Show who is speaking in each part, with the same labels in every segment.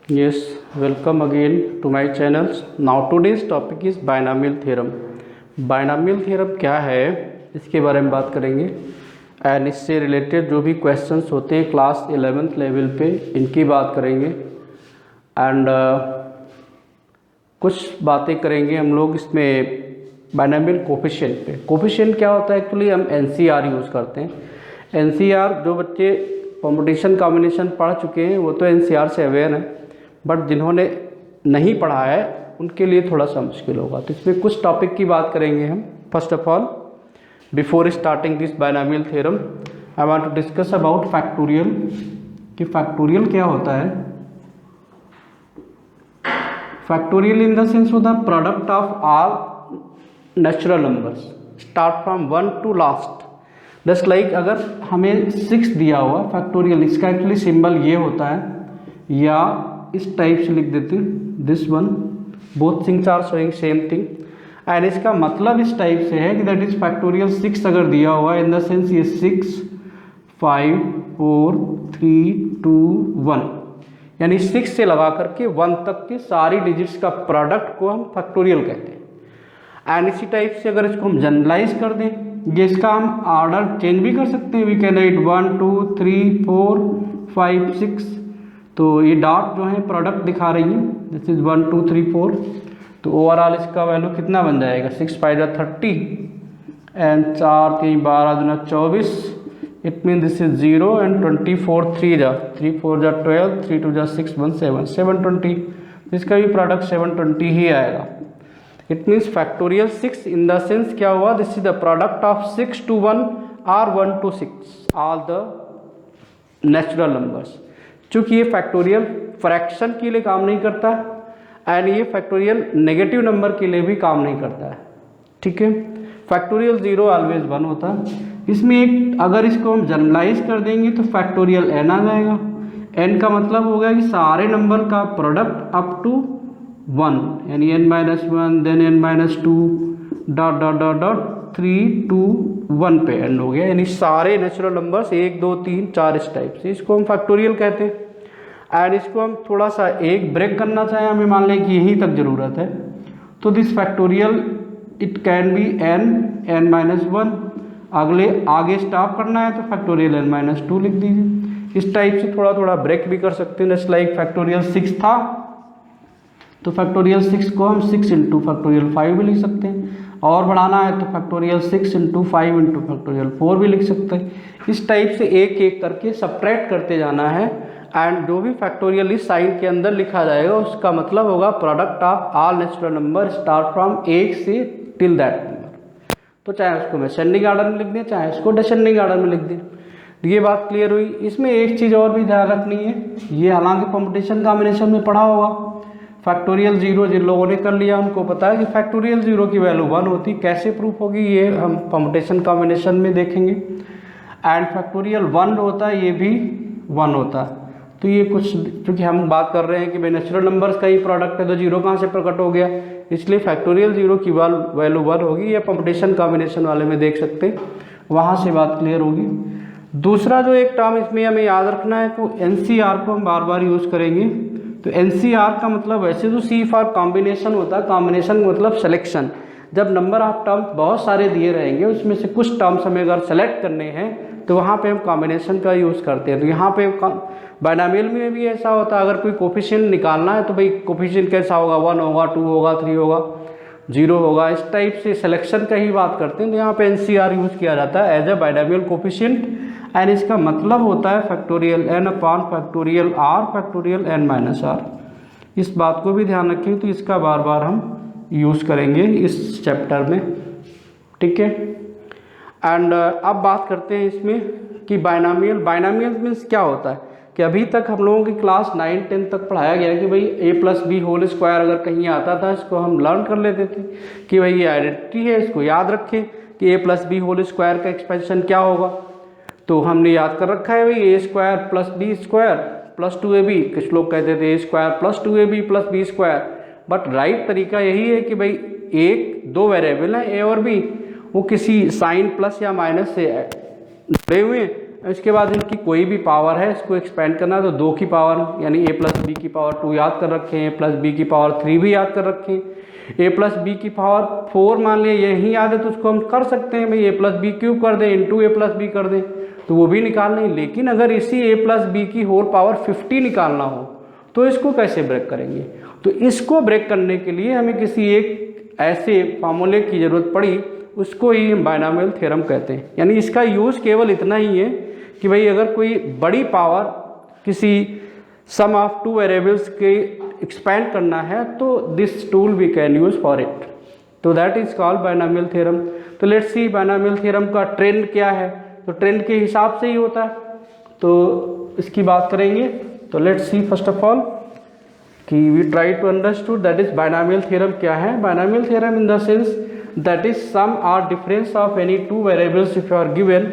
Speaker 1: Yes, welcome again to my channels. Now today's topic is binomial theorem. Binomial theorem क्या है इसके बारे में बात करेंगे एंड इससे रिलेटेड जो भी क्वेश्चंस होते हैं क्लास 11th लेवल पे इनकी बात करेंगे एंड कुछ बातें करेंगे हम लोग इसमें बाइनोमियल कोफिशिएंट पे। कोफिशिएंट क्या होता है एक्चुअली हम NCR यूज़ करते हैं। NCR जो बच्चे कॉम्पिटिशन कॉम्बिनेशन पढ़ चुके हैं वो तो NCR से अवेयर हैं, बट जिन्होंने नहीं पढ़ा है उनके लिए थोड़ा सा मुश्किल होगा। तो इसमें कुछ टॉपिक की बात करेंगे हम। First of all before starting this binomial theorem I want to discuss about factorial कि फैक्टोरियल क्या होता है। फैक्टोरियल इन द सेंस होता है product of all natural numbers start from 1 to last. Just like अगर हमें 6 दिया हुआ फैक्टोरियल, इसका एक्चुअली सिंबल ये होता है या इस टाइप से लिख देते हैं this one, both things are showing same thing and इसका मतलब इस टाइप से है कि दैट इज फैक्टोरियल 6 अगर दिया हुआ है इन द सेंस ये 6 5 4 3 2 1 यानी 6 से लगा करके 1 तक के सारी डिजिट्स का प्रोडक्ट को हम फैक्टोरियल कहते हैं। एंड इसी टाइप से अगर इसको हम जनरलाइज कर दें, ये इसका हम ऑर्डर चेंज भी कर सकते हैं। वी कैन राइट 1 2 3 4 5 6, तो ये डॉट जो है प्रोडक्ट दिखा रही है, दिस इज 1 2 3 4। तो ओवरऑल इसका वैल्यू कितना बन जाएगा 6 5 30 एंड 4 3 12 दूना 24। It mean this is 0 and 24 3 4 12 3 2 6 1 7 720। इसका भी प्रोडक्ट 720 ही आएगा। It means factorial 6 in the sense क्या हुआ, this is the product of 6 to 1 और 1 to 6 all the natural numbers. चूँकि ये फैक्टोरियल फ्रैक्शन के लिए काम नहीं करता है एंड ये फैक्टोरियल नेगेटिव नंबर के लिए भी काम नहीं करता है, ठीक है। फैक्टोरियल 0 ऑलवेज 1 होता है। इसमें एक अगर इसको हम जनरलाइज कर देंगे तो फैक्टोरियल n आ जाएगा। n का मतलब होगा कि सारे नंबर का प्रोडक्ट अप टू 1 यानी n-1 then n-2 dot dot dot dot 3 2 1 पे एंड हो गया, यानी सारे नेचुरल नंबर्स 1 2 3 4 इस टाइप से, इसको हम फैक्टोरियल कहते हैं। एंड इसको हम थोड़ा सा एक ब्रेक करना चाहें, हमें मान लें कि यहीं तक ज़रूरत है, तो this factorial it can be n-1। अगले आगे स्टॉप करना है तो फैक्टोरियल n-2 लिख दीजिए। इस टाइप से थोड़ा थोड़ा ब्रेक भी कर सकते हैं। जस्ट लाइक फैक्टोरियल 6 था तो फैक्टोरियल 6 को हम 6 इंटू फैक्टोरियल 5 भी लिख सकते हैं, और बढ़ाना है तो फैक्टोरियल 6 इंटू 5 इंटू फैक्टोरियल 4 भी लिख सकते हैं। इस टाइप से एक एक करके सब्ट्रैक्ट करते जाना है एंड जो भी फैक्टोरियल इस साइन के अंदर लिखा जाएगा उसका मतलब होगा product of all natural number start from 1 से टिल दैट नंबर। तो चाहे उसको मैं असेंडिंग ऑर्डर में लिख दें चाहे उसको डिसेंडिंग ऑर्डर में लिख दें। ये बात क्लियर हुई। इसमें एक चीज़ और भी ध्यान रखनी है, ये हालांकि कॉम्पिटिशन कॉम्बिनेशन में पढ़ा होगा। फैक्टोरियल 0 जिन लोगों ने कर लिया उनको पता है कि फैक्टोरियल 0 की वैल्यू 1 होती, कैसे प्रूफ होगी ये हम कॉम्पिटिशन कॉम्बिनेशन में देखेंगे। एंड फैक्टोरियल 1 होता है ये भी 1 होता है। तो ये कुछ क्योंकि हम बात कर रहे हैं कि भाई नेचुरल नंबर्स का ही प्रोडक्ट है तो 0 कहाँ से प्रकट हो गया, इसलिए फैक्टोरियल 0 की वैल्यू 1 होगी। ये कॉम्पिटिशन कॉम्बिनेशन वाले में देख सकते हैं, वहाँ से बात क्लियर होगी। दूसरा जो एक टर्म इसमें हमें याद रखना है तो NCR को हम बार बार यूज़ करेंगे। तो NCR का मतलब वैसे तो C फॉर कॉम्बिनेशन होता है, कॉम्बिनेशन मतलब सिलेक्शन। जब नंबर ऑफ टर्म्स बहुत सारे दिए रहेंगे उसमें से कुछ टर्म्स हमें अगर सेलेक्ट करने हैं तो वहाँ पे हम कॉम्बिनेशन का यूज़ करते हैं। तो यहाँ पे बाइनोमियल में भी ऐसा होता है, अगर कोई कोफिशिएंट निकालना है तो भाई कोफिशिएंट कैसा होगा, 1 होगा 2 होगा 3 होगा 0 होगा, इस टाइप से सिलेक्शन का ही बात करते हैं। तो यहाँ पे NCR यूज़ किया जाता है as a binomial coefficient and इसका मतलब होता है factorial n upon factorial r factorial n-r। इस बात को भी ध्यान रखें, तो इसका बार बार हम यूज़ करेंगे इस चैप्टर में, ठीक है। एंड अब बात करते हैं इसमें कि बाइनोमियल मीन्स क्या होता है। कि अभी तक हम लोगों की क्लास 9 10 तक पढ़ाया गया कि भाई a+b² अगर कहीं आता था इसको हम लर्न कर लेते थे कि भाई ये आइडेंटिटी है, इसको याद रखें कि a+b² का एक्सपेंशन क्या होगा। तो हमने याद कर रखा है भाई a² + b² + 2ab। कुछ लोग कहते थे a² + 2ab + b², but right तरीका यही है कि भाई एक दो वेरिएबल हैं a और b, वो किसी साइन प्लस या माइनस से जुड़े हुए हैं इसके बाद इनकी कोई भी पावर है इसको एक्सपेंड करना है तो 2 की पावर यानी a प्लस बी की पावर 2 याद कर रखे हैं, प्लस बी की पावर 3 भी याद कर रखे हैं, a प्लस बी की पावर 4 मान लिया यही याद है तो उसको हम कर सकते हैं भाई a प्लस बी क्यूब कर दें इंटू a प्लस बी कर दें तो वो भी निकाल लें। लेकिन अगर इसी a प्लस बी की होल पावर 50 निकालना हो तो इसको कैसे ब्रेक करेंगे? तो इसको ब्रेक करने के लिए हमें किसी एक ऐसे फार्मूले की ज़रूरत पड़ी, उसको ही हम बायनॉमियल थ्योरम कहते हैं। यानी इसका यूज़ केवल इतना ही है कि भाई अगर कोई बड़ी पावर किसी सम ऑफ 2 वेरिएबल्स के एक्सपेंड करना है तो this tool we can use for it, तो that is called binomial theorem. तो लेट्स सी बायनॉमियल थ्योरम का ट्रेंड क्या है, तो ट्रेंड के हिसाब से ही होता है, तो इसकी बात करेंगे। तो let's see first of all कि we try to understood that is binomial theorem क्या है। Binomial theorem in the sense that is sum और difference of any 2 variables if you are given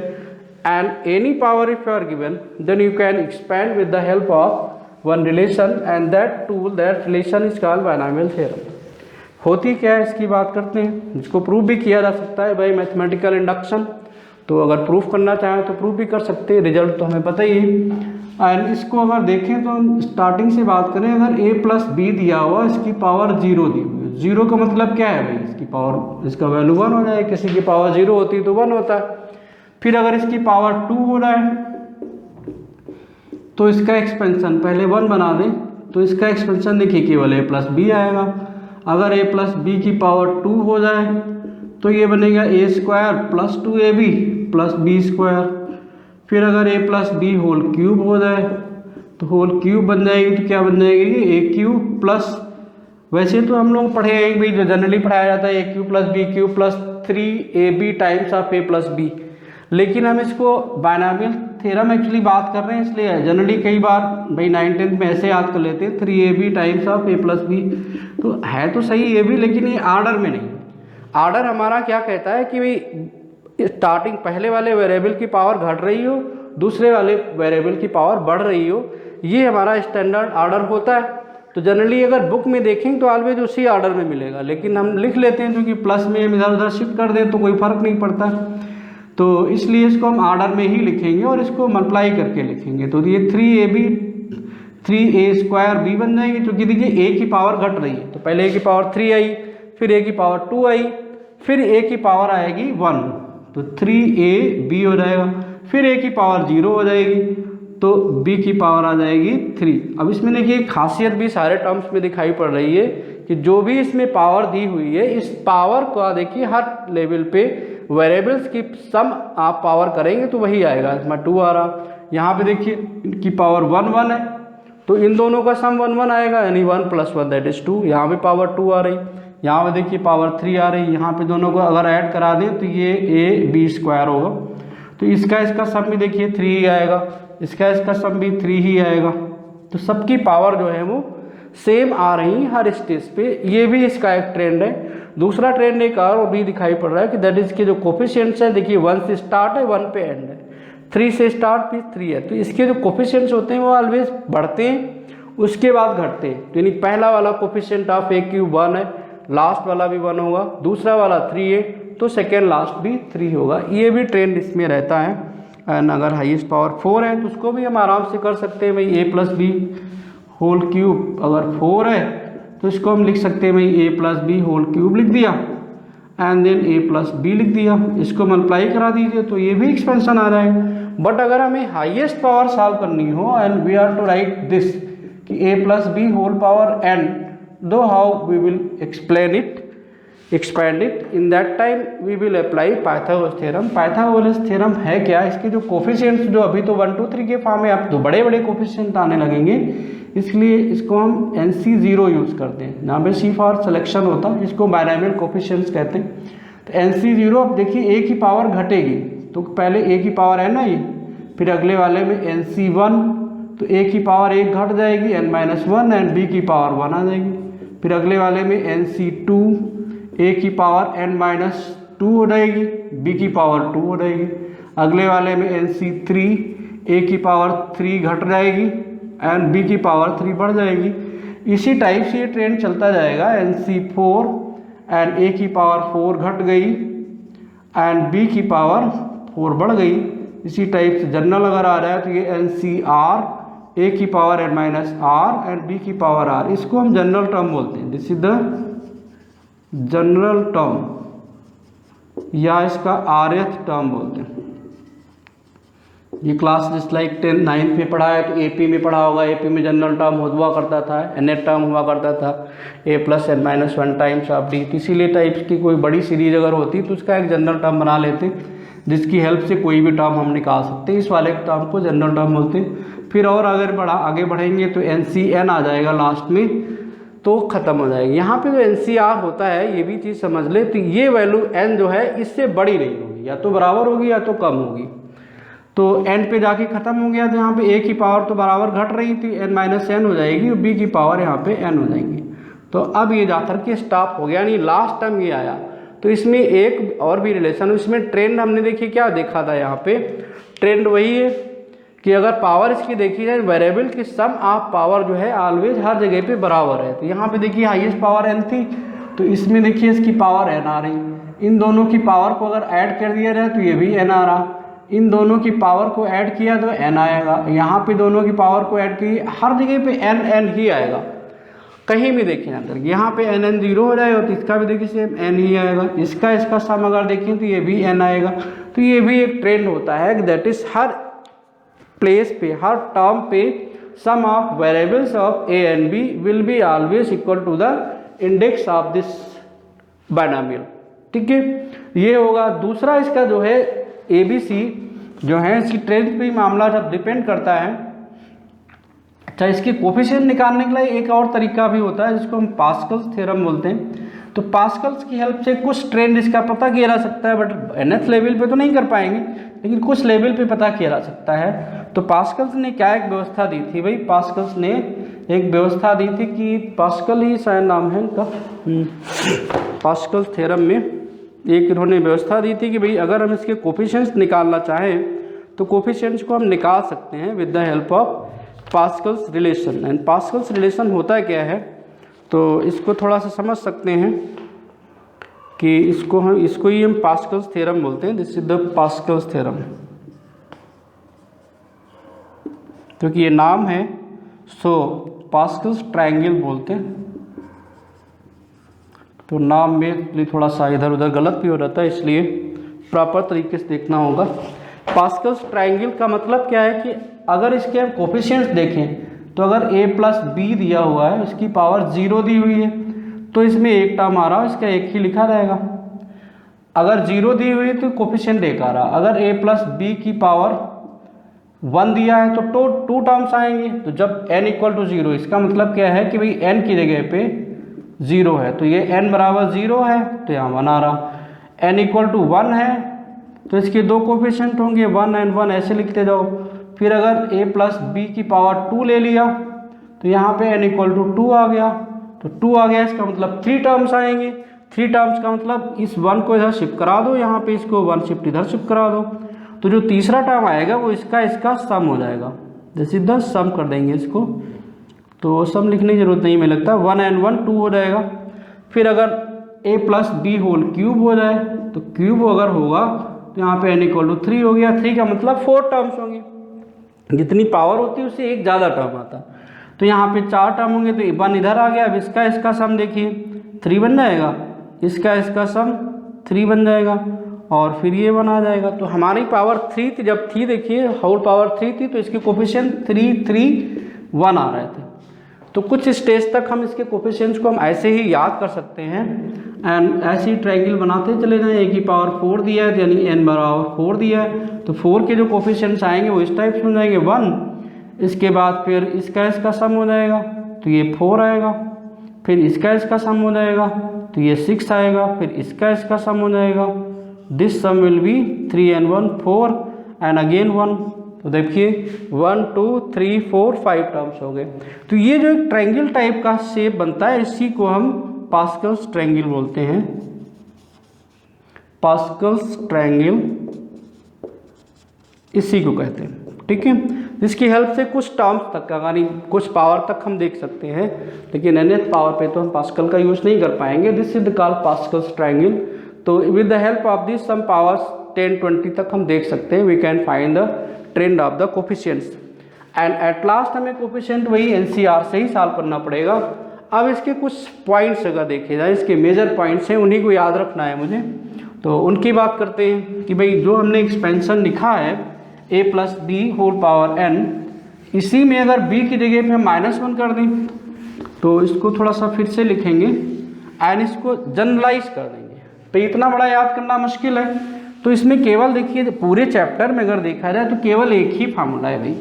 Speaker 1: and any power if you are given, then you can expand with the help of one relation and that tool, that relation is called binomial theorem। होती क्या है इसकी बात करते हैं, जिसको prove भी किया जा सकता है भाई मैथमेटिकल इंडक्शन, तो अगर प्रूफ करना चाहें तो प्रूफ भी कर सकते हैं, रिजल्ट तो हमें पता ही है। एंड इसको अगर देखें तो हम स्टार्टिंग से बात करें, अगर a प्लस बी दिया हुआ इसकी पावर 0 दी हुई है, 0 का मतलब क्या है भाई इसकी पावर, इसका वैल्यू 1 हो जाए, किसी की पावर 0 होती तो 1 होता है। फिर अगर इसकी पावर 2 हो रहा है तो इसका एक्सपेंशन पहले 1 बना दें तो इसका एक्सपेंशन देखिए केवल a प्लस बी आएगा। अगर a प्लस बी की पावर 2 हो जाए तो ये बनेगा a square plus 2ab plus B square. फिर अगर a plus B whole cube हो जाए तो होल क्यूब बन जाएगी, तो क्या बन जाएगी a क्यूब प्लस, वैसे तो हम लोग पढ़े हैं भाई जो जनरली पढ़ाया जाता है a cube plus B cube plus 3ab times of a plus B, लेकिन हम इसको बायनॉमियल थ्योरम एक्चुअली बात कर रहे हैं इसलिए जनरली कई बार भाई 9th में ऐसे याद कर लेते हैं 3ab times of a plus B, तो है तो सही a भी, लेकिन ये आर्डर में नहीं। आर्डर हमारा क्या कहता है कि भाई स्टार्टिंग पहले वाले वेरिएबल की पावर घट रही हो, दूसरे वाले वेरिएबल की पावर बढ़ रही हो, ये हमारा स्टैंडर्ड आर्डर होता है। तो जनरली अगर बुक में देखें तो ऑलवेज उसी आर्डर में मिलेगा, लेकिन हम लिख लेते हैं क्योंकि प्लस में इधर उधर शिफ्ट कर दें तो कोई फर्क नहीं पड़ता, तो इसलिए इसको हम आर्डर में ही लिखेंगे और इसको मल्टीप्लाई करके लिखेंगे। तो ये 3a स्क्वायर b बन जाएगी, क्योंकि देखिए a की पावर घट रही है, तो पहले a की पावर 3 आई, फिर a की पावर 2 आई, फिर a की पावर आएगी 1, तो 3ab हो जाएगा, फिर a की पावर 0 हो जाएगी तो b की पावर आ जाएगी 3। अब इसमें देखिए खासियत भी सारे टर्म्स में दिखाई पड़ रही है कि जो भी इसमें पावर दी हुई है, इस पावर को देखिए हर लेवल पे वेरिएबल्स की सम आप पावर करेंगे तो वही आएगा। इसमें 2 आ रहा, यहाँ पे देखिए इनकी पावर 1 1 है तो इन दोनों का सम 1 1 आएगा, यानी 1 प्लस 1 दैट इज 2। यहाँ पे पावर 2 आ रही, यहाँ पे देखिए पावर 3 आ रही, यहाँ पे दोनों को अगर ऐड करा दें तो ये a b स्क्वायर होगा, तो इसका सम भी देखिए 3 ही आएगा, इसका सम भी 3 ही आएगा। तो सबकी पावर जो है वो सेम आ रही हर स्टेज पे, ये भी इसका एक ट्रेंड है। दूसरा ट्रेंड एक और भी दिखाई पड़ रहा है कि दैट इज के जो कोफिशिएंट्स है, देखिए 1 से स्टार्ट है 1 पे एंड है, 3 से स्टार्ट भी 3 है, तो इसके जो कोफिशिएंट्स होते हैं वो ऑलवेज बढ़ते हैं उसके बाद घटते हैं। तो यानी पहला वाला कोफिशिएंट ऑफ a क्यूब 1 है, लास्ट वाला भी 1 होगा, दूसरा वाला 3 है तो सेकेंड लास्ट भी 3 होगा, ये भी ट्रेंड इसमें रहता है। एंड अगर हाईएस्ट पावर 4 है तो उसको भी हम आराम से कर सकते हैं भाई a plus B whole cube, अगर 4 है तो इसको हम लिख सकते हैं भाई a plus B whole cube लिख दिया and then a plus B लिख दिया, इसको मल्टीप्लाई करा दीजिए तो ये भी एक्सपेंशन आ जाएगा। बट अगर हमें हाईएस्ट पावर सॉल्व करनी हो and we are to write this कि a plus B whole power n, though how we will explain it, expand it, in that time we will apply Pythagoras theorem. Pythagoras theorem है क्या, इसके जो coefficients जो अभी तो 1 2 3 के form में अब तो बड़े बड़े कोफिशिएंट आने लगेंगे, इसलिए इसको हम NC0 यूज़ करते हैं, जहाँ पे C फॉर सिलेक्शन होता है, इसको बायनॉमियल कोफिशिएंट्स कहते हैं। तो NC0 अब देखिए a की पावर घटेगी तो पहले a की पावर है ना ये, फिर अगले वाले में NC1 तो a की पावर 1 घट जाएगी n-1 एंड b की पावर 1 आ जाएगी, फिर अगले वाले में NC2 a की पावर n-2 हो जाएगी, b की पावर 2 हो जाएगी, अगले वाले में NC3 a की पावर 3 घट जाएगी एंड b की पावर 3 बढ़ जाएगी। इसी टाइप से ये ट्रेंड चलता जाएगा, NC4 एंड a की पावर 4 घट गई एंड b की पावर 4 बढ़ गई, इसी टाइप से जनरल अगर आ रहा है तो ये एन सी आर ए की power N minus R and B की पावर आर, इसको हम जनरल टर्म बोलते हैं। This is the general term या इसका आरएथ टर्म बोलते हैं। ये क्लास जिस लाइक 9th में पढ़ा है तो एपी में पढ़ा होगा। एपी में जनरल टर्म हुआ करता था, एनएथ टर्म हुआ करता था A plus N minus 1 times of D. इसीलिए टाइप्स की कोई बड़ी सीरीज अगर होती तो उसका एक जनरल टर्म बना लेते जिसकी हेल्प से कोई भी टर्म हम निकाल सकते हैं। इस वाले टर्म को जनरल टर्म बोलते हैं। फिर और अगर आगे बढ़ेंगे तो एन सी एन आ जाएगा लास्ट में, तो ख़त्म हो जाएगी। यहाँ पे जो एन सी आर होता है, ये भी चीज़ समझ ले, तो ये वैल्यू एन जो है इससे बड़ी नहीं होगी, या तो बराबर होगी या तो कम होगी। तो एन पे जाके ख़त्म हो गया तो यहाँ पे ए की पावर तो बराबर घट रही थी, एन माइनस एन हो जाएगी और बी की पावर यहाँ पे एन हो जाएंगी। तो अब ये जाकर के स्टॉप हो गया, यानी लास्ट टर्म ये आया। तो इसमें एक और भी रिलेशन, इसमें ट्रेंड हमने देखी, क्या देखा था यहाँ पे ट्रेंड वही है कि अगर पावर इसकी देखी जाए वेरिएबल की सम ऑफ पावर जो है ऑलवेज हर जगह पे बराबर है। तो यहाँ पे देखिए हाईएस्ट पावर एन थी, तो इसमें देखिए इसकी पावर एन आ रही। इन दोनों की पावर को अगर ऐड कर दिया जाए तो ये भी एन आ रहा। इन दोनों की पावर को ऐड किया तो एन आएगा। यहाँ पे दोनों की पावर को ऐड की, हर जगह पे एन एन ही आएगा। कहीं भी देखिए यहाँ पे एन एन 0 हो जाएगा तो इसका भी देखिए सेम एन ही आएगा। इसका सम अगर देखें तो ये भी एन आएगा। तो ये भी एक ट्रेंड होता है, दैट इज हर प्लेस पे, हर टर्म पे sum of variables of A and B will be always equal to the index of this binomial. ठीक है, ये होगा। दूसरा इसका जो है ए बी सी जो है, इसकी ट्रेंड पे ही मामला जब डिपेंड करता है। अच्छा, इसके कोफिशिएंट निकालने के लिए एक और तरीका भी होता है जिसको हम पास्कल्स थ्योरम बोलते हैं। तो पास्कल्स की हेल्प से कुछ ट्रेंड इसका पता किया जा सकता है, बट एनएथ लेवल पे तो नहीं कर पाएंगे, लेकिन कुछ लेवल पे पता किया जा सकता है। तो पास्कल्स ने क्या एक व्यवस्था दी थी भाई, पास्कल्स ने एक व्यवस्था दी थी कि पास्कल ही शायद नाम है इनका, पास्कल्स थ्योरम में एक इन्होंने व्यवस्था दी थी कि भाई अगर हम इसके कोफिशिएंट्स निकालना चाहें तो कोफिशिएंट्स को हम निकाल सकते हैं with the help of Pascal's relation. And Pascal's relation होता क्या है, तो इसको थोड़ा सा समझ सकते हैं कि इसको ही हम पास्कल्स थ्योरम बोलते हैं। This is the Pascal's theorem, क्योंकि ये नाम है सो पास्कल्स ट्रायंगल बोलते हैं। तो नाम में थोड़ा सा इधर उधर गलत भी हो जाता है, इसलिए प्रॉपर तरीके से देखना होगा। पास्कल्स ट्रायंगल का मतलब क्या है कि अगर इसके हम कोफिशिएंट्स देखें तो अगर a प्लस बी दिया हुआ है, इसकी पावर 0 दी हुई है, तो इसमें एक टर्म आ रहा है, इसका एक ही लिखा रहेगा। अगर 0 दी हुई है तो कोफिशिएंट एक आ रहा। अगर a प्लस बी की पावर 1 दिया है तो 2 टर्म्स आएंगे। तो जब n इक्वल टू 0, इसका मतलब क्या है कि भाई n की जगह पे 0 है, तो ये n बराबर 0 है तो यहाँ 1 आ रहा। n इक्वल टू 1 है तो इसके 2 कोफिशिएंट होंगे, 1 एंड 1 ऐसे लिखते जाओ। फिर अगर a प्लस बी की पावर 2 ले लिया तो यहाँ पे n इक्वल टू 2 आ गया, तो 2 आ गया, इसका मतलब 3 टर्म्स आएंगे। 3 टर्म्स का मतलब इस 1 को इधर शिफ्ट करा दो, यहाँ पे इसको 1 शिफ्ट इधर शिफ्ट करा दो, तो जो तीसरा टर्म आएगा वो इसका सम हो जाएगा। जैसे इधर सम कर देंगे इसको, तो सम लिखने की जरूरत नहीं, मुझे लगता 1 एंड 1 2 हो जाएगा। फिर अगर a plus B whole cube हो जाए तो क्यूब अगर होगा तो यहाँ पे n इक्वल टू 3 हो गया। 3 का मतलब 4 टर्म्स होंगे, जितनी पावर होती है उससे एक ज़्यादा टर्म आता। तो यहाँ पे 4 टर्म होंगे, तो 1 इधर आ गया। अब इसका सम देखिए 3 बन जाएगा, इसका सम 3 बन जाएगा, और फिर ये 1 आ जाएगा। तो हमारी पावर 3 थी, जब थी देखिए होल पावर 3 थी, तो इसके कोफिशिएंट 3 3 1 आ रहे थे। तो कुछ स्टेज तक हम इसके कोफिशिएंट्स को हम ऐसे ही याद कर सकते हैं एंड ऐसे ही ट्रायंगल बनाते चले जाएं। a की पावर 4 दिया है, यानी n बराबर 4 दिया है, तो 4 के जो कोफिशिएंट्स आएंगे वो इस टाइप से हो जाएंगे 1। इसके बाद फिर इसका सम हो जाएगा तो ये 4 आएगा, फिर इसका सम हो जाएगा तो ये 6 आएगा, फिर इसका सम हो जाएगा। This sum will be 3 and 1 4 and again 1। तो देखिए 1 2 3 4 5 टर्म्स हो गए। तो ये जो एक ट्रायंगल टाइप का शेप बनता है, इसी को हम पास्कल्स ट्रायंगल बोलते हैं। पास्कल्स ट्रायंगल इसी को कहते हैं। ठीक है, जिसकी हेल्प से कुछ टर्म्स तक, यानी कुछ पावर तक हम देख सकते हैं, लेकिन nth पावर पे तो हम पास्कल का यूज नहीं कर पाएंगे। This is called Pascal's triangle. तो with the help of this sum powers 10-20 तक हम देख सकते हैं, we can find the trend of the coefficients and at last हमें कोफिशिएंट वही एनसीईआर से ही सॉल्व करना पड़ेगा। अब इसके कुछ पॉइंट्स अगर देखे जाए, इसके मेजर पॉइंट्स हैं, उन्हीं को याद रखना है मुझे, तो उनकी बात करते हैं कि भाई जो हमने एक्सपेंशन लिखा है a plus B whole power n, इसी में अगर b की जगह पे हम -1 कर दें तो इसको थोड़ा सा फिर से लिखेंगे एंड इसको जनरलाइज कर देंगे। तो इतना बड़ा याद करना मुश्किल है, तो इसमें केवल देखिए पूरे चैप्टर में अगर देखा जाए तो केवल एक ही फार्मूला है भाई।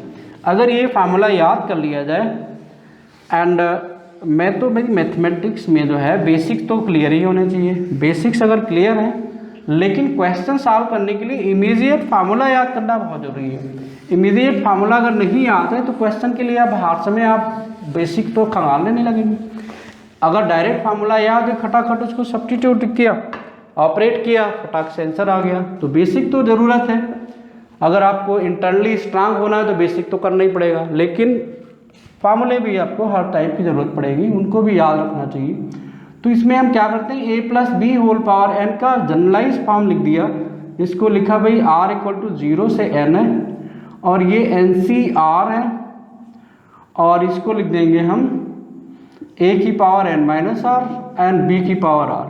Speaker 1: अगर ये फार्मूला याद कर लिया जाए एंड मैं तो भाई मैथमेटिक्स में जो है बेसिक्स तो क्लियर ही होने चाहिए, बेसिक्स अगर क्लियर है, लेकिन क्वेश्चन सॉल्व करने के लिए इमीडिएट फार्मूला याद करना बहुत जरूरी है। इमीडिएट फार्मूला अगर नहीं आता है तो क्वेश्चन के लिए आप हर समय आप बेसिक तो खंगालने नहीं लगेंगे। अगर डायरेक्ट फार्मूला याद है, खटाखट उसको सब्स्टिट्यूट किया, ऑपरेट किया, फटाक से आंसर आ गया। तो बेसिक तो ज़रूरत है, अगर आपको इंटरनली स्ट्रांग होना है तो बेसिक तो करना ही पड़ेगा, लेकिन फार्मूले भी आपको हर टाइप की ज़रूरत पड़ेगी, उनको भी याद रखना चाहिए। तो इसमें हम क्या करते हैं, a plus B whole power n का जनरलाइज फॉर्म लिख दिया, इसको लिखा भाई r इक्वल टू 0 से n है और ये NCR है, और इसको लिख देंगे हम a की power n minus r and b की पावर r।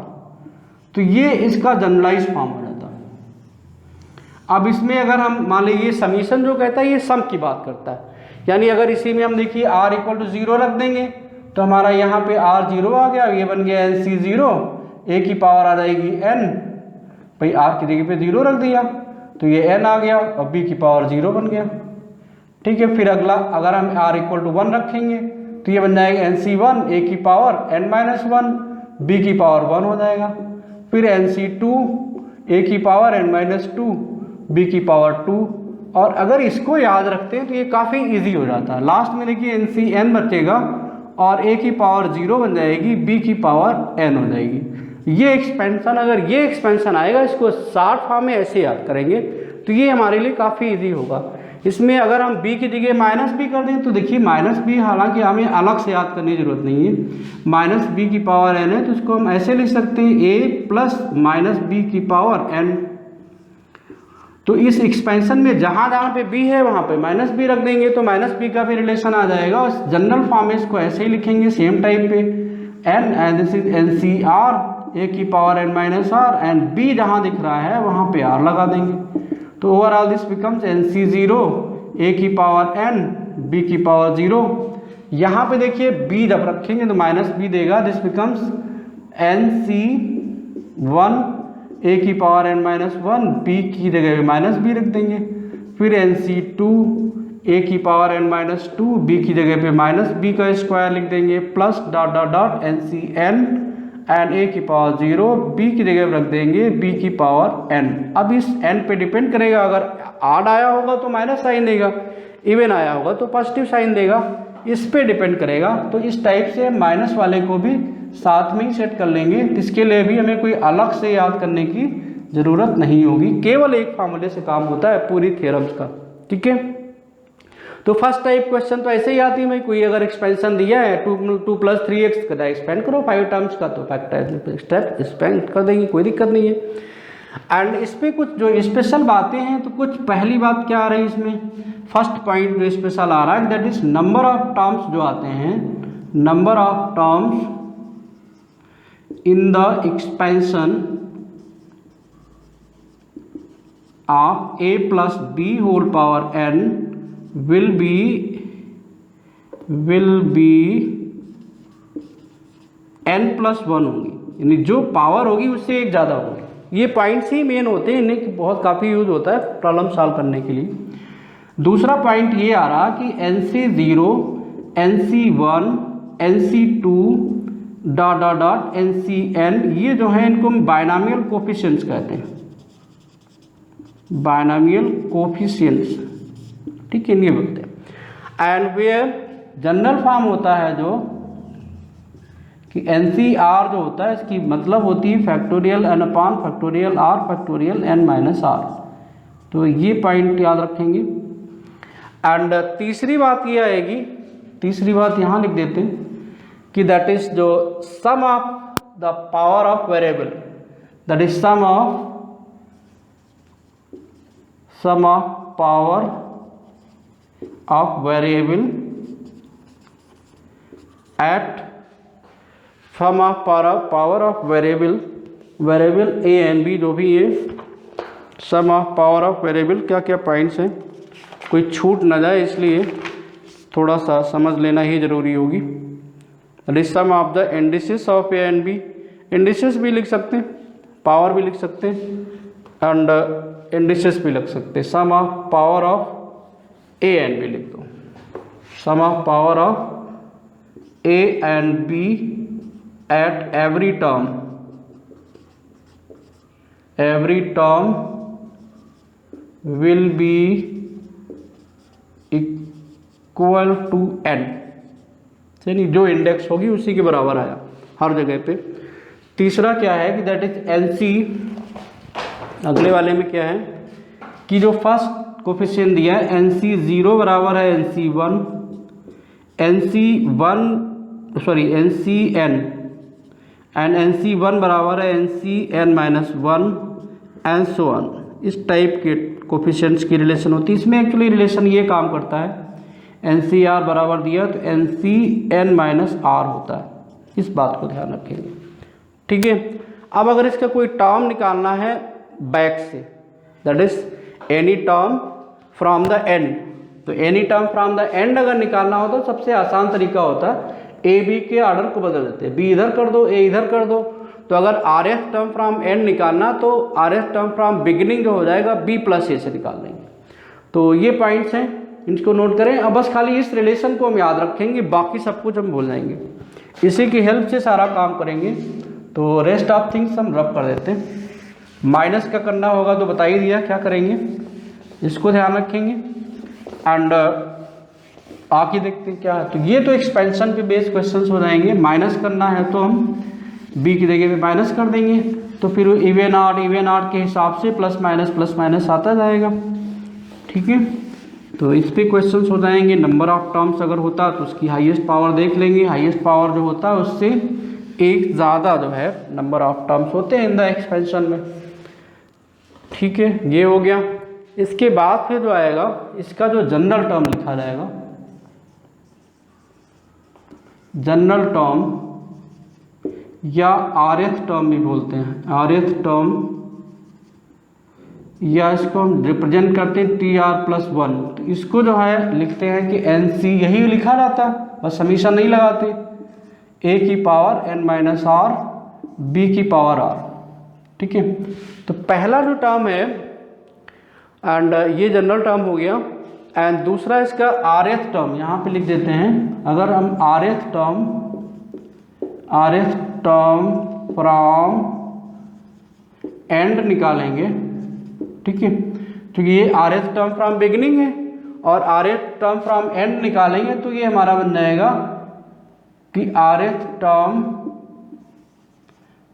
Speaker 1: तो ये इसका जनरलाइज फॉर्म हो जाता है। अब इसमें अगर हम मान लीजिए समीशन जो कहता है ये सम की बात करता है, यानी अगर इसी में हम देखिए r इक्वल टू 0 रख देंगे तो हमारा यहाँ पे r 0 आ गया, ये बन गया NC 0, a की पावर आ जाएगी n, भाई r की जगह पे 0 रख दिया तो ये n आ गया और b की पावर 0 बन गया। ठीक है, फिर अगला अगर हम r इक्वल टू 1 रखेंगे तो ये बन जाएगा NC 1, a की पावर n माइनस 1, b की पावर 1 हो जाएगा। फिर NC 2, a की पावर n माइनस 2, b की पावर 2, और अगर इसको याद रखते हैं तो ये काफ़ी इजी हो जाता है। लास्ट में देखिए NC n बचेगा और a की पावर 0 बन जाएगी, b की पावर n हो जाएगी। ये एक्सपेंशन, अगर ये एक्सपेंशन आएगा इसको शॉर्ट फॉर्म में ऐसे याद करेंगे तो ये हमारे लिए काफ़ी इजी होगा। इसमें अगर हम b की जगह माइनस b कर दें तो देखिए माइनस b हालांकि हमें अलग से याद करने की जरूरत नहीं है, माइनस b की पावर n है तो इसको हम ऐसे लिख सकते हैं a प्लस माइनस b की पावर n। तो इस एक्सपेंशन में जहाँ जहाँ पे b है वहाँ पे माइनस b रख देंगे तो माइनस b का भी रिलेशन आ जाएगा, और जनरल फॉर्म में इसको ऐसे ही लिखेंगे सेम टाइप पे n and this is NCR, a की power n minus r and b जहाँ दिख रहा है वहाँ पे r लगा देंगे। तो overall this becomes NC 0, a की पावर n, b की पावर 0। यहाँ पे देखिए b जब रखेंगे तो माइनस b देगा, दिस बिकम्स NC 1, a की पावर n माइनस 1, b की जगह माइनस b रख देंगे। फिर NC 2, a की पावर n माइनस 2, b की जगह पे माइनस b का स्क्वायर लिख देंगे, plus dot dot dot NC n and a की पावर 0, b की जगह रख देंगे b की पावर n। अब इस n पे डिपेंड करेगा, अगर ऑड आया होगा तो माइनस साइन देगा, इवन आया होगा तो पॉजिटिव साइन देगा, इस पे डिपेंड करेगा। तो इस टाइप से माइनस वाले को भी साथ में ही सेट कर लेंगे, इसके लिए भी हमें कोई अलग से याद करने की ज़रूरत नहीं होगी, केवल एक फार्मूले से काम होता है पूरी थ्योरम्स का। ठीक है, तो फर्स्ट टाइप क्वेश्चन तो ऐसे ही आती है भाई, कोई अगर एक्सपेंशन दिया है 2 प्लस 3x का एक्सपेंड करो 5 टर्म्स का, तो फैक्टर स्टेप एक्सपेंड कर देंगे, कोई दिक्कत नहीं है। एंड इस पर कुछ जो स्पेशल बातें हैं, तो कुछ पहली बात क्या आ रही है इसमें, फर्स्ट पॉइंट जो स्पेशल आ रहा है that is number of terms जो आते हैं, number of terms in the expansion of a plus B whole power n will be n plus 1 होंगी, यानी जो पावर होगी उससे एक ज़्यादा होगी। ये पॉइंट्स ही मेन होते हैं, इन्हें बहुत काफ़ी यूज होता है प्रॉब्लम सॉल्व करने के लिए। दूसरा पॉइंट ये आ रहा कि NC 0, NC 1, NC 2 dot dot dot NC n, ये जो है इनको हम बायनॉमियल कोफिशिएंट्स कहते हैं, बायनॉमियल कोफिशिएंट्स। ठीक है, ये बोलते हैं। एंड वेयर जनरल फॉर्म होता है जो कि NCR जो होता है, इसकी मतलब होती है factorial n upon factorial r factorial n minus r। तो ये पॉइंट याद रखेंगे। एंड तीसरी बात ये आएगी, तीसरी बात यहाँ लिख देते हैं कि दैट इज जो sum of the power of variable, that is sum of sum of power of variable at sum of power of variable A and B, जो भी ये sum of power of variable क्या क्या points हैं, कोई छूट ना जाए इसलिए थोड़ा सा समझ लेना ही ज़रूरी होगी। Sum of the indices of A and B, indices भी लिख सकते हैं, पावर भी लिख सकते हैं एंड इंडिसेस भी लिख सकते हैं। Sum of power of A and B लिख दो, sum of power of A and B at every term will be equal to n, यानी जो इंडेक्स होगी उसी के बराबर आया हर जगह पे। तीसरा क्या है कि दैट इज एलसी, अगले वाले में क्या है कि जो फर्स्ट कोफिशिएंट दिया है एनसी 0 बराबर है N C 1, N C N and N C 1 बराबर है N C N minus 1 and so on. इस टाइप के कोफिशिएंट्स की रिलेशन होती है। इसमें एक्चुअली रिलेशन ये काम करता है, एन सी आर बराबर दिया तो N C N minus R होता है, इस बात को ध्यान रखेंगे। ठीक है, अब अगर इसका कोई टर्म निकालना है बैक से, that is any term from the end, तो any term from the end अगर निकालना हो तो सबसे आसान तरीका होता है ए बी के ऑर्डर को बदल देते हैं, बी इधर कर दो ए इधर कर दो। तो अगर R F term from and निकालना तो R F term from beginning जो हो जाएगा बी प्लस ए से निकाल देंगे। तो ये पॉइंट्स हैं, इनको नोट करें। अब बस खाली इस रिलेशन को हम याद रखेंगे, बाकी सब कुछ हम भूल जाएंगे, इसी की हेल्प से सारा काम करेंगे। तो रेस्ट ऑफ थिंग्स हम रब कर देते हैं। माइनस का करना होगा तो बता ही दिया क्या करेंगे, इसको ध्यान रखेंगे एंड आगे देखते हैं क्या है। तो ये तो एक्सपेंशन पे बेस्ड क्वेश्चंस हो जाएंगे। माइनस करना है तो हम बी की जगह पे माइनस कर देंगे, तो फिर इवन आर्ट के हिसाब से प्लस माइनस आता जाएगा। ठीक है, तो इस पे क्वेश्चंस हो जाएंगे। नंबर ऑफ टर्म्स अगर होता तो उसकी हाईएस्ट पावर देख लेंगे, हाईएस्ट पावर जो होता है उससे एक ज़्यादा जो है नंबर ऑफ टर्म्स होते हैं इन द एक्सपेंशन में। ठीक है, ये हो गया। इसके बाद फिर जो आएगा इसका जो जनरल टर्म लिखा जाएगा, जनरल टर्म या आरएथ टर्म भी बोलते हैं, आरएथ टर्म, या इसको हम रिप्रेजेंट करते हैं टी आर प्लस 1। तो इसको जो है लिखते हैं कि एन सी, यही लिखा जाता है, बस हमेशा नहीं लगाते, ए की power N minus R, B की पावर आर। ठीक है, तो पहला जो टर्म है एंड ये जनरल टर्म हो गया, एंड दूसरा इसका आर एथ टर्म यहाँ पे लिख देते हैं। अगर हम are th term from and निकालेंगे, ठीक है, क्योंकि ये are th term from beginning है और are th term from and निकालेंगे तो ये हमारा बन जाएगा कि are th term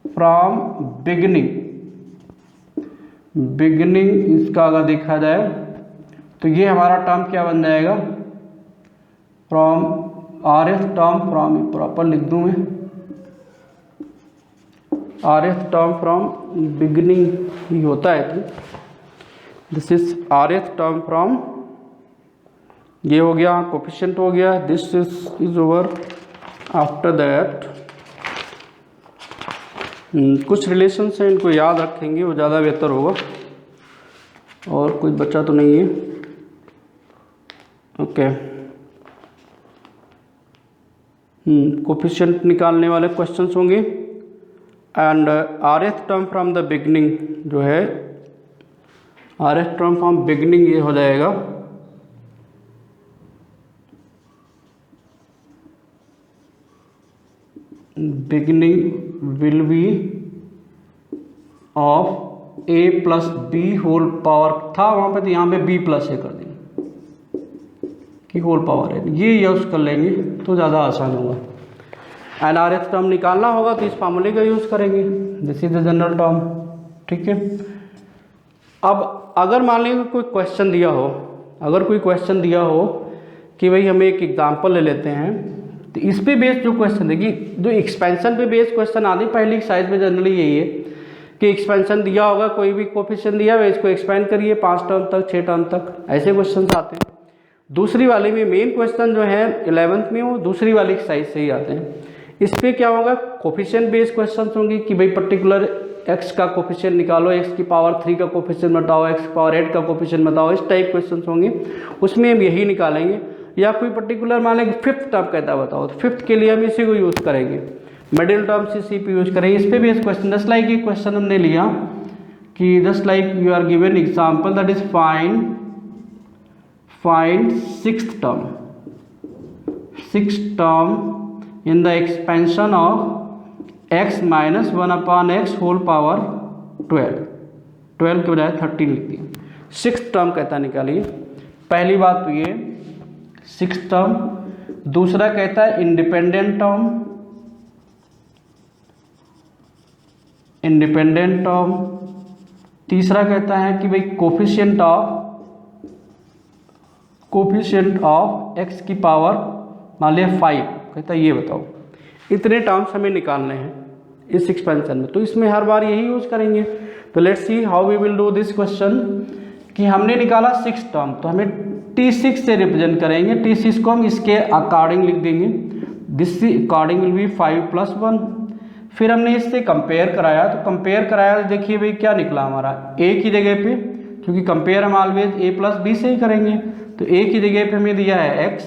Speaker 1: from beginning इसका अगर देखा जाए तो ये हमारा टर्म क्या बन जाएगा, from are th term from, proper लिख दूं मैं, are th term from beginning ही होता है। तो this is are th term from, ये हो गया कोफिशिएंट हो गया, this is over. After that कुछ रिलेशंस हैं, इनको याद रखेंगे, वो ज़्यादा बेहतर होगा। और कुछ बचा तो नहीं है, ओके। कोफिशिएंट निकालने वाले क्वेश्चंस होंगे and are th term from the beginning जो है, are th term from beginning ये हो जाएगा beginning will be of A plus B whole power था वहाँ पे, तो यहाँ पे बी प्लस ए कर देंगे कि होल पावर है, ये यूज़ कर लेंगे तो ज़्यादा आसान होगा। एंड आर एथ टर्म निकालना होगा तो इस फार्मूले का यूज़ करेंगे, this is the general term. ठीक है, अब अगर मान लीजिए कोई क्वेश्चन दिया हो, अगर कोई क्वेश्चन दिया हो कि भाई हमें एक एग्जांपल ले लेते हैं, तो इस पे बेस्ड जो क्वेश्चन देखिए, जो एक्सपेंशन पे बेस्ड क्वेश्चन आते हैं पहली साइज में जनरली यही है कि एक्सपेंशन दिया होगा, कोई भी कोफिशिएंट दिया हुआ, इसको एक्सपेंड करिए 5 टर्म तक, 6 टर्म तक, ऐसे क्वेश्चन आते हैं। दूसरी वाले में मेन क्वेश्चन जो है 11th में वो दूसरी वाली एक्सरसाइज से ही आते हैं। इस पे क्या होगा, कोफिशिएंट बेस्ड क्वेश्चन होंगे कि भाई पर्टिकुलर x का कोफिशिएंट निकालो, x की पावर 3 का कोफिशिएंट बताओ, x की पावर 8 का कोफिशिएंट बताओ, इस टाइप क्वेश्चन होंगे, उसमें हम यही निकालेंगे। या कोई पर्टिकुलर मान लें कि 5th टर्म कहता बताओ, तो 5th के लिए हम इसी को यूज़ करेंगे, मिडिल टर्म से सी पे यूज करेंगे। इस पे भी इस क्वेश्चन जस्ट लाइक ये क्वेश्चन हमने लिया कि just like you are given example that is find sixth term in the expansion of x minus 1/x whole power 12 के बजाय 13 लिख दिया। सिक्स्थ टर्म कहता निकालिए। पहली बात तो ये सिक्स्थ टर्म, दूसरा कहता है इंडिपेंडेंट टर्म, तीसरा कहता है कि भाई कोफिशिएंट ऑफ x की पावर मान लिया 5, कहता है ये बताओ। इतने टर्म्स हमें निकालने हैं इस एक्सपेंशन में, तो इसमें हर बार यही यूज करेंगे। तो let's see how we will do this question कि हमने निकाला 6 टर्म, तो हमें T6 से रिप्रेजेंट करेंगे। T6 को हम इसके अकॉर्डिंग लिख देंगे, दिस अकॉर्डिंग विल बी 5 + 1। फिर हमने इससे कंपेयर कराया, तो कंपेयर कराया तो देखिए भाई क्या निकला हमारा, a की जगह पे, क्योंकि कंपेयर हम ऑलवेज a + b से ही करेंगे, तो a की जगह पे हमें दिया है x,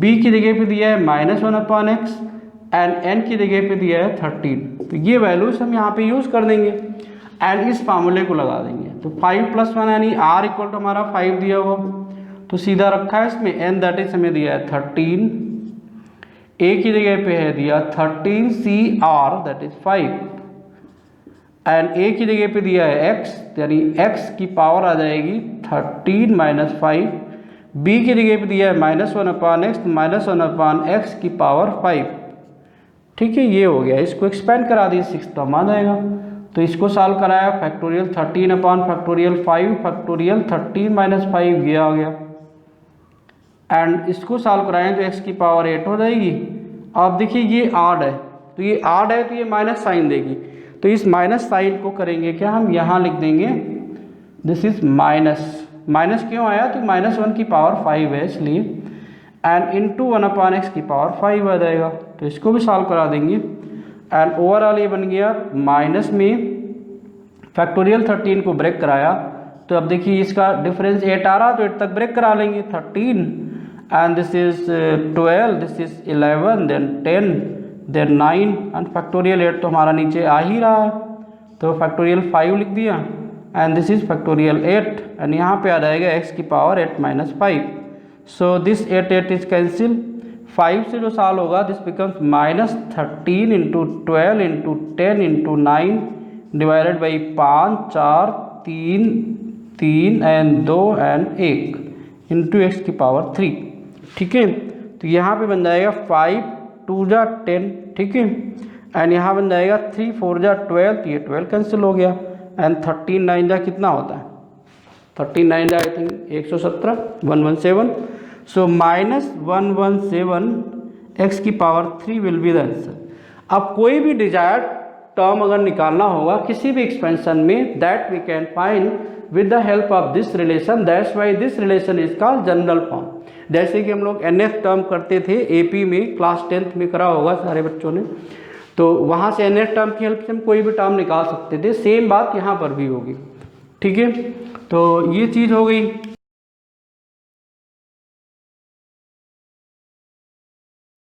Speaker 1: b की जगह पे दिया है -1/x एंड n की जगह पे दिया है 13। तो ये वैल्यूज हम यहाँ पे यूज़ कर देंगे एंड इस फार्मूले को लगा देंगे। तो 5 + 1 यानी r इक्वल टू हमारा 5 दिया हुआ, तो सीधा रखा है इसमें n दैट इज हमें दिया है 13, a की जगह पे है दिया 13 CR that is 5 and a की जगह पे दिया है x, यानी x की पावर आ जाएगी 13 - 5, b की जगह पे दिया है -1/x, -1/x की पावर 5। ठीक है, ये हो गया। इसको एक्सपेंड करा दिए 6 टर्म आ जाएगा। तो इसको सॉल्व कराया, फैक्टोरियल 13/5 फैक्टोरियल 13 - 5 ये आ गया एंड इसको सॉल्व कराएं तो x की पावर 8 हो जाएगी। अब देखिए ये आड है, तो ये आड है तो ये माइनस साइन देगी, तो इस माइनस साइन को करेंगे क्या, हम यहाँ लिख देंगे दिस इज माइनस क्यों आया, तो -1 की पावर 5 है इसलिए, एंड इंटू 1/x की पावर 5 आ जाएगा। तो इसको भी सॉल्व करा देंगे एंड ओवरऑल ये बन गया माइनस में फैक्टोरियल 13 को ब्रेक कराया, तो अब देखिए इसका डिफरेंस 8 आ रहा, तो 8 तक ब्रेक करा लेंगे, 13 and this is 12, this is 11, then 10, then 9 and factorial 8 तो हमारा नीचे आ ही रहा है, तो factorial 5 लिख दिया and this is factorial 8 and यहाँ पे आ जाएगा x की power 8 - 5। so this 8 is cancel, 5 से जो साल होगा this becomes -13 × 12 × 10 × 9 divided by 5 4 3 and 2 and 1 into x की पावर 3। ठीक है, तो यहाँ पे बन जाएगा 5 2 जा 10, ठीक है, एंड यहाँ बन जाएगा 3 4 जा 12, तो ये 12 कैंसिल हो गया एंड 13 9 जा कितना होता है, 13 9 जा आई थिंक 117 117। सो -117 x की power 3 will be the answer. अब कोई भी डिजायर्ड टर्म अगर निकालना होगा किसी भी एक्सपेंशन में, that we can find with the help of this relation, that's why this relation is called general form। जैसे कि हम लोग nth टर्म करते थे AP में, क्लास 10th में करा होगा सारे बच्चों ने, तो वहाँ से nth टर्म की हेल्प से हम कोई भी टर्म निकाल सकते थे, सेम बात यहाँ पर भी होगी। ठीक है, तो ये चीज़ हो गई।